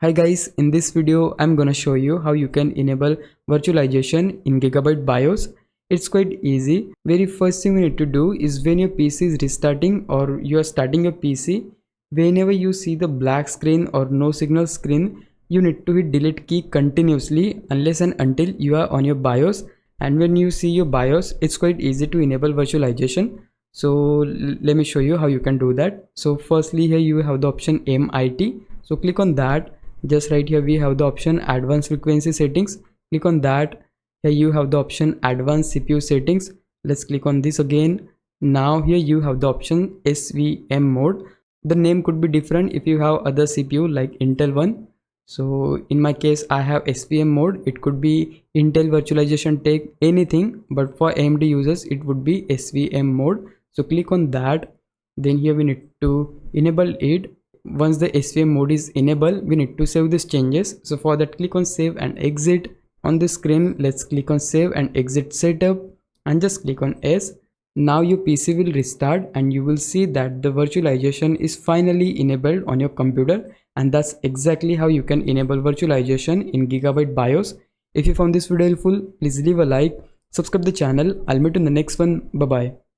Hi guys, in this video I'm gonna show you how you can enable virtualization in Gigabyte BIOS. It's quite easy. Very first thing you need to do is when your PC is restarting or you are starting your PC, whenever you see the black screen or no signal screen, you need to hit delete key continuously unless and until you are on your BIOS. And when you see your BIOS, it's quite easy to enable virtualization. So let me show you how you can do that. So firstly, here you have the option MIT. So click on that. Just right here we have the option advanced frequency settings. Click on that. Here you have the option advanced CPU settings. Let's click on this again. Now here you have the option SVM mode. The name could be different if you have other CPU like Intel one. So in my case I have SVM mode. It could be Intel virtualization tech, anything, but for AMD users it would be SVM mode. So click on that. Then here we need to enable it. Once the SVM mode is enabled, we need to save these changes. So for that, click on save and exit. On the screen, let's click on save and exit setup and just click on S. Now your PC will restart and you will see that the virtualization is finally enabled on your computer, and that's exactly how you can enable virtualization in Gigabyte BIOS. If you found this video helpful, please leave a like, subscribe the channel. I'll meet you in the next one. Bye bye.